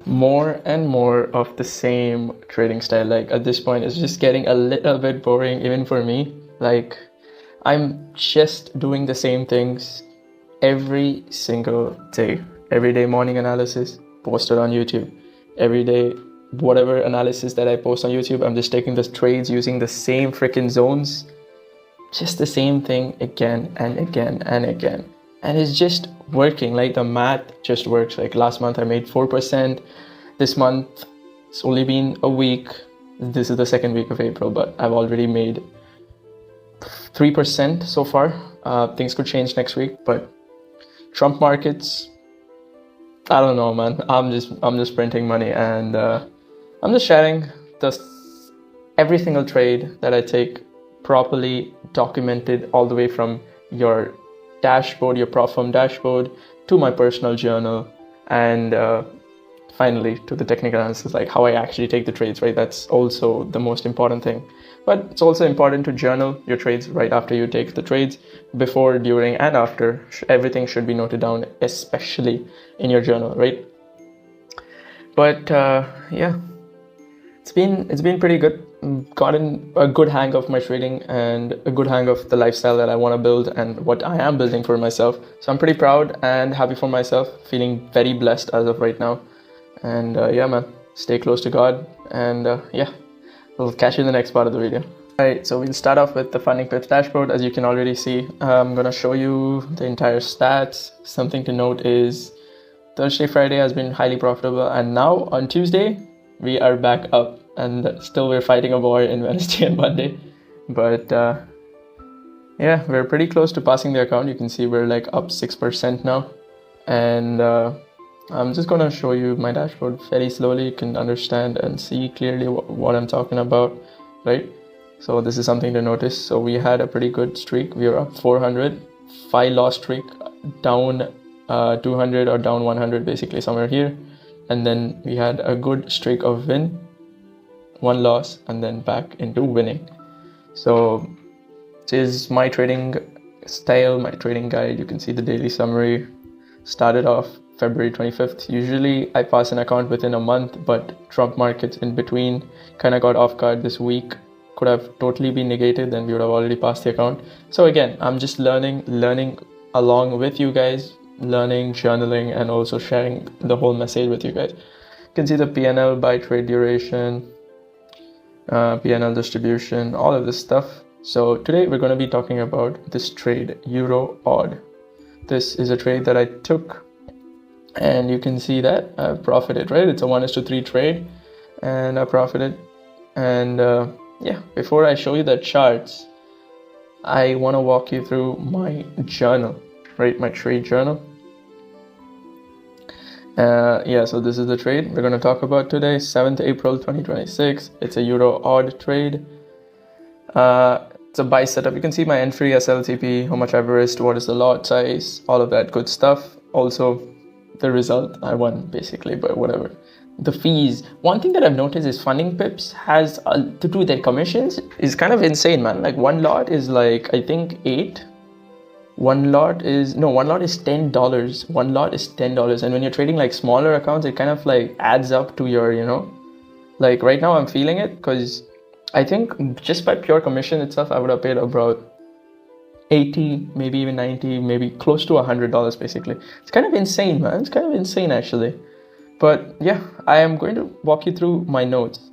more and more of the same trading style. Like at this point, it's just getting a little bit boring even for me. Like I'm just doing the same things every single day. Every day morning analysis posted on YouTube. Every day, whatever analysis that I post on YouTube, I'm just taking the trades using the same freaking zones. Just the same thing again and again and again. And it's just working. Like the math just works. Like last month I made 4%. This month it's only been a week. This is the second week of April, but I've already made 3% so far. Things could change next week, but Trump markets, I don't know, man. I'm just printing money, and I'm just sharing every single trade that I take, properly documented all the way from your dashboard, your prop firm dashboard, to my personal journal, and finally to the technical analysis, like how I actually take the trades, right? That's also the most important thing. But it's also important to journal your trades right after you take the trades. Before, during, and after, everything should be noted down, especially in your journal, right? But yeah, it's been pretty good. Gotten a good hang of my trading and a good hang of the lifestyle that I want to build and what I am building for myself. So I'm pretty proud and happy for myself, feeling very blessed as of right now. And yeah, man, stay close to God, and yeah, we'll catch you in the next part of the video. Alright, so we'll start off with the Funding Pips dashboard. As you can already see, I'm gonna show you the entire stats. Something to note is Thursday, Friday has been highly profitable, and now on Tuesday we are back up, and still we're fighting a war in Wednesday and Monday. But yeah, we're pretty close to passing the account. You can see we're like up 6% now, and I'm just gonna show you my dashboard very slowly. You can understand and see clearly what I'm talking about, right? So this is something to notice. So we had a pretty good streak. We were up 400, 5 loss streak, down 200 or down 100, basically somewhere here. And then we had a good streak of win, 1 loss, and then back into winning. So this is my trading style, my trading guide. You can see the daily summary. Started off February 25th. Usually I pass an account within a month, but Trump markets in between kind of got off guard this week. Could have totally been negated, then we would have already passed the account. So again, I'm just learning along with you guys, learning, journaling, and also sharing the whole message with you guys. You can see the PNL by trade duration, PNL distribution, all of this stuff. So today we're going to be talking about this trade, EURAUD. This is a trade that I took, and you can see that I profited, right? It's a 1:3 trade, and I profited. And yeah, before I show you the charts, I want to walk you through my journal, right? My trade journal. Yeah, so this is the trade we're going to talk about today, 7th April 2026. It's a EURAUD trade. It's a buy setup. You can see my entry, SLTP, how much I've risked, what is the lot size, all of that good stuff. Also, the result I won, basically, but whatever. The fees. One thing that I've noticed is Funding Pips has to do with their commissions is kind of insane, man. Like one lot is like, I think 8. One lot is $10. One lot is $10. And when you're trading like smaller accounts, it kind of like adds up to your, like right now I'm feeling it, because I think just by pure commission itself, I would have paid about 80, maybe even 90, maybe close to $100 basically. It's kind of insane, man. It's kind of insane actually. But yeah, I am going to walk you through my notes,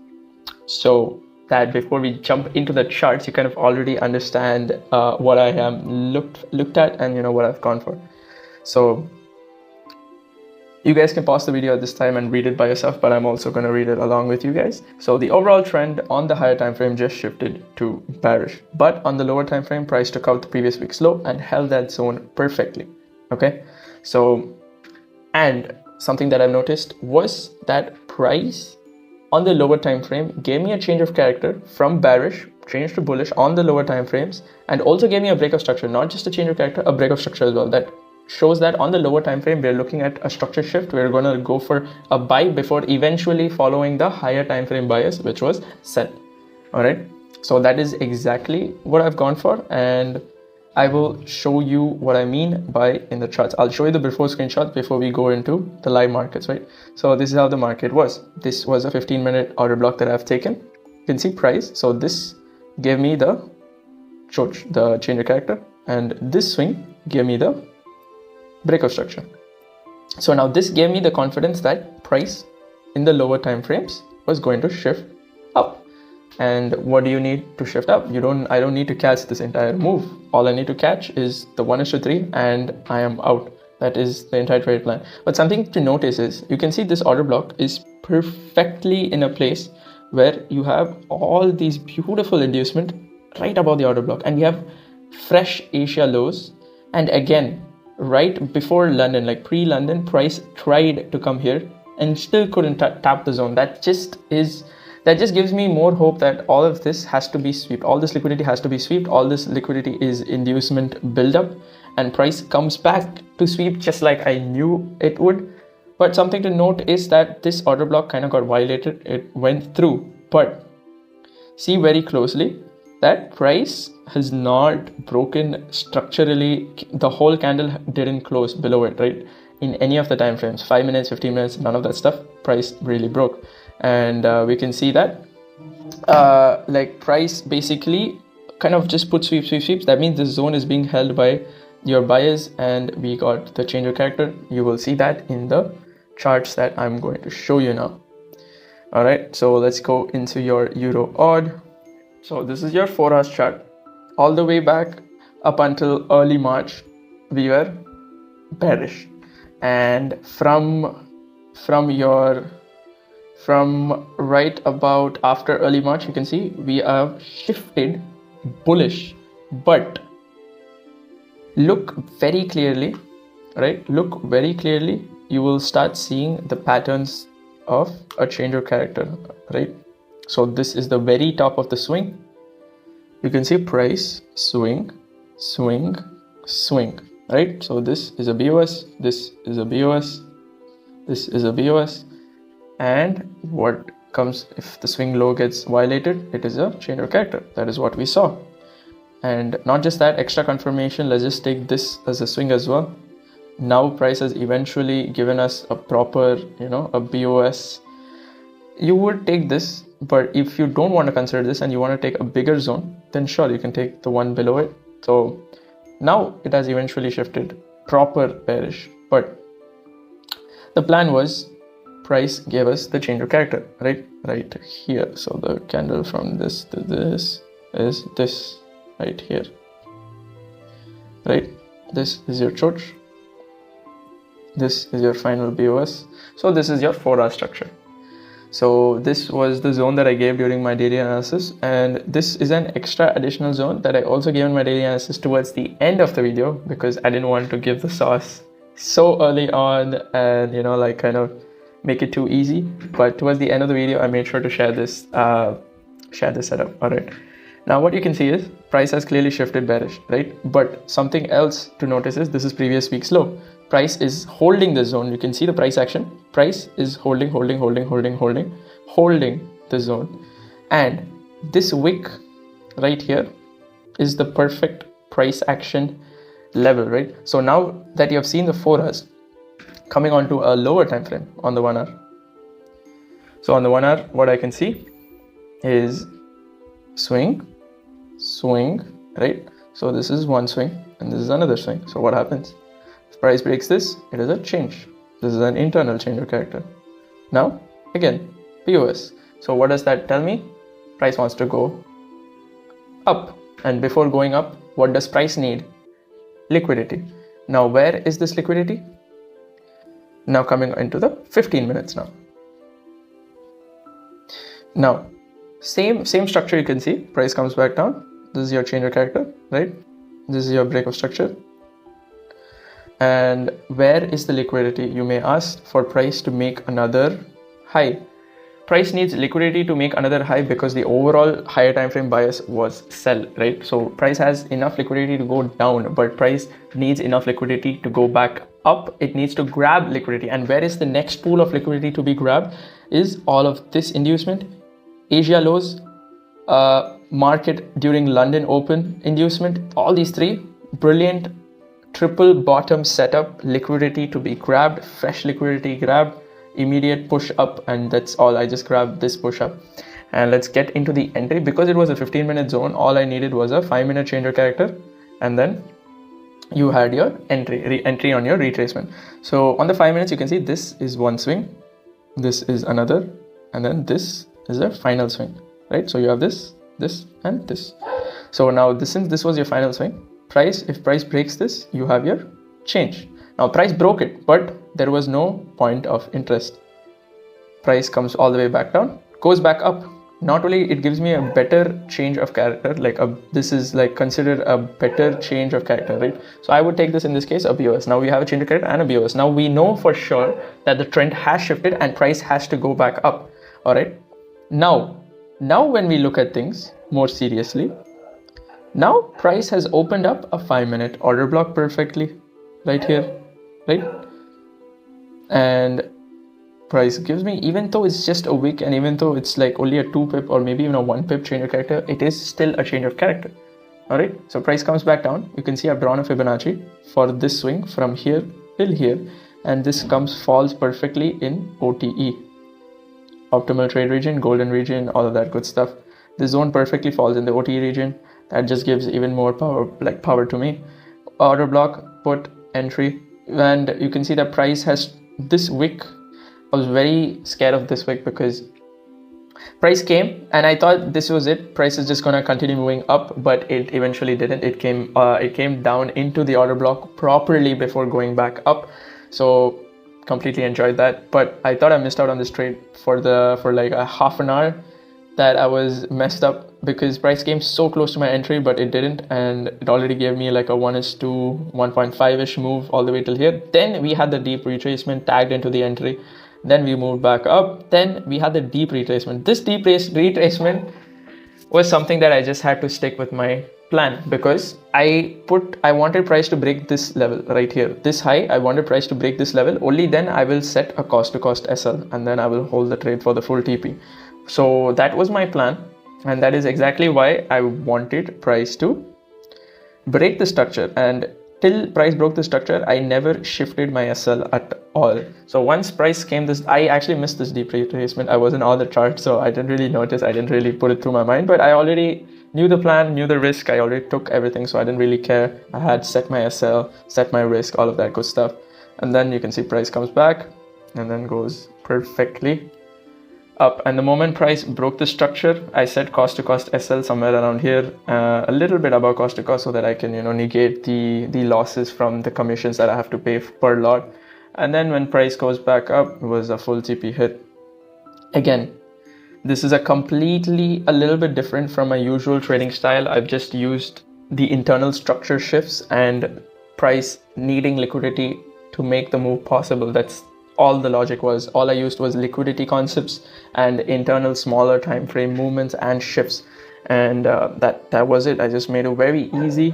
so that before we jump into the charts, you kind of already understand what I have looked at and what I've gone for. So you guys can pause the video at this time and read it by yourself, but I'm also going to read it along with you guys. So the overall trend on the higher time frame just shifted to bearish, but on the lower time frame, price took out the previous week's low and held that zone perfectly. Okay, so and something that I've noticed was that price on the lower time frame gave me a change of character from bearish, change to bullish on the lower time frames, and also gave me a break of structure, not just a change of character, a break of structure as well. That shows that on the lower time frame we're looking at a structure shift. We're going to go for a buy before eventually following the higher time frame bias, which was set. All right, so that is exactly what I've gone for, and I will show you what I mean by in the charts. I'll show you the before screenshot before we go into the live markets, right? So this is how the market was. This was a 15-minute order block that I've taken. You can see price. So this gave me the CHOCH, the change of character, and this swing gave me the breakout structure. So now this gave me the confidence that price in the lower time frames was going to shift up. And what do you need to shift up? I don't need to catch this entire move. All I need to catch is the 1:3 and I am out. That is the entire trade plan. But something to notice is you can see this order block is perfectly in a place where you have all these beautiful inducement right above the order block, and you have fresh Asia lows. And again, right before London, like pre-London, price tried to come here and still couldn't tap the zone. That just gives me more hope that all of this has to be swept. All this liquidity has to be swept. All this liquidity is inducement buildup, and price comes back to sweep just like I knew it would. But something to note is that this order block kind of got violated. It went through, but see very closely that price has not broken structurally. The whole candle didn't close below it, right? In any of the time frames, 5 minutes, 15 minutes, none of that stuff, price really broke. And we can see that like price basically kind of just put sweeps. That means the zone is being held by your buyers, and we got the change of character. You will see that in the charts that I'm going to show you now. All right, so let's go into your EURAUD. So this is your 4 hours chart. All the way back up until early March, we were bearish, and from right about after early March, you can see we have shifted bullish. But look very clearly, right? Look very clearly. You will start seeing the patterns of a change of character, right? So this is the very top of the swing. You can see price swing, swing, swing, right? So this is a BOS, this is a BOS, this is a BOS. And what comes if the swing low gets violated? It is a change of character. That is what we saw. And not just that, extra confirmation, let's just take this as a swing as well. Now price has eventually given us a proper, a BOS. You would take this, but if you don't want to consider this and you want to take a bigger zone, then sure, you can take the one below it. So now it has eventually shifted proper bearish, but the plan was price gave us the change of character right here. So the candle from this to this is this right here, right? This is your CHOCH, this is your final BOS. So this is your 4-hour structure. So this was the zone that I gave during my daily analysis, and this is an extra additional zone that I also gave in my daily analysis towards the end of the video, because I didn't want to give the sauce so early on and like kind of make it too easy. But towards the end of the video, I made sure to share this setup. All right, now what you can see is price has clearly shifted bearish, right? But something else to notice is this is previous week's low. Price is holding the zone. You can see the price action. Price is holding the zone, and this wick right here is the perfect price action level, right? So now that you have seen the 4 hours, coming on to a lower time frame on the 1 hour. So on the 1 hour, what I can see is swing, right? So this is one swing and this is another swing. So what happens? If price breaks this, it is a change. This is an internal change of character. Now again, POS. So what does that tell me? Price wants to go up, and before going up, what does price need? Liquidity. Now where is this liquidity? Now coming into the 15 minutes now. Now same structure, you can see price comes back down. This is your change of character, right? This is your break of structure. And where is the liquidity? You may ask for price to make another high. Price needs liquidity to make another high because the overall higher time frame bias was sell, right? So price has enough liquidity to go down, but price needs enough liquidity to go back up. It needs to grab liquidity. And where is the next pool of liquidity to be grabbed? Is all of this inducement, Asia lows, market during London open inducement. All these three brilliant triple bottom setup, liquidity to be grabbed, fresh liquidity grabbed, immediate push up, and that's all. I just grabbed this push up. And let's get into the entry. Because it was a 15-minute zone, all I needed was a 5-minute changer character, and then you had your entry on your retracement. So on the 5 minutes, you can see this is one swing, this is another, and then this is a final swing, right? So you have this, and this. So now since this was your final swing, if price breaks this, you have your change. Now price broke it, but there was no point of interest. Price comes all the way back down, goes back up. Not only it gives me a better change of character, this is like considered a better change of character, right? So I would take this in this case a BOS. Now we have a change of character and a BOS. Now we know for sure that the trend has shifted and price has to go back up. All right. Now when we look at things more seriously, now price has opened up a 5-minute order block perfectly right here, right? And price gives me, even though it's just a wick and even though it's like only a 2 pip or maybe even a 1 pip change of character, it is still a change of character. All right, so price comes back down. You can see I've drawn a Fibonacci for this swing from here till here, and this falls perfectly in OTE, optimal trade region, golden region, all of that good stuff. This zone perfectly falls in the OTE region. That just gives even more power to me. Order block, put, entry, and you can see that price has this wick. I was very scared of this wick because price came and I thought this was it. Price is just gonna continue moving up, but it eventually didn't. It came down into the order block properly before going back up. So completely enjoyed that. But I thought I missed out on this trade for like a half an hour. That I was messed up because price came so close to my entry, but it didn't, and it already gave me like a 1:1 1.5-ish move all the way till here. Then we had the deep retracement tagged into the entry. Then we moved back up. Then we had the deep retracement. This deep retracement was something that I just had to stick with my plan because I wanted price to break this level right here, this high. I wanted price to break this level. Only then I will set a cost to cost SL and then I will hold the trade for the full TP. So that was my plan, and that is exactly why I wanted price to break the structure. And till price broke the structure, I never shifted my SL at all. So once price came I actually missed this deep retracement. I wasn't on the chart, so I didn't really notice. I didn't really put it through my mind, but I already knew the plan, knew the risk. I already took everything, so I didn't really care. I had set my SL, set my risk, all of that good stuff. And then you can see price comes back and then goes perfectly up. And the moment price broke the structure, I set cost to cost SL somewhere around here, a little bit above cost to cost, so that I can negate the losses from the commissions that I have to pay per lot. And then when price goes back up, it was a full TP hit. Again, this is a little bit different from my usual trading style. I've just used the internal structure shifts and price needing liquidity to make the move possible. That's all the logic was. All I used was liquidity concepts and internal smaller time frame movements and shifts, and that was it. I just made it very easy,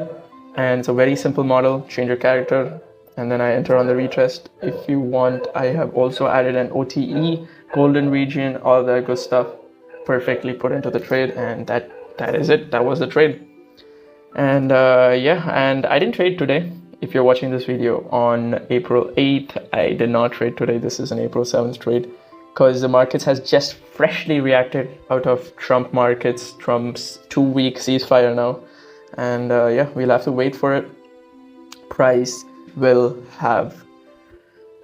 and it's a very simple model. Change your character and then I enter on the retest. If you want, I have also added an OTE, golden region, all that good stuff perfectly put into the trade, and that is it. That was the trade. And and I didn't trade today. If you're watching this video on April 8th, I did not trade today. This is an April 7th trade because the markets has just freshly reacted out of Trump's 2-week ceasefire now. And we'll have to wait for it. Price will have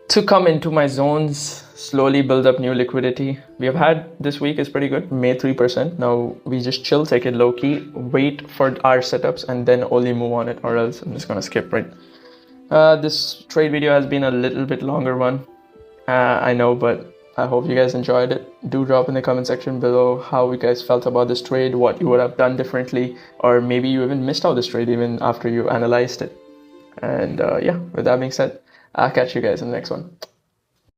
to come into my zones, slowly build up new liquidity. We have had this week is pretty good, made 3%. Now we just chill, take it low key, wait for our setups, and then only move on it, or else I'm just gonna skip right. This trade video has been a little bit longer one, I know, but I hope you guys enjoyed it. Do drop in the comment section below how you guys felt about this trade, what you would have done differently, or maybe you even missed out this trade even after you analyzed it. And with that being said, I'll catch you guys in the next one.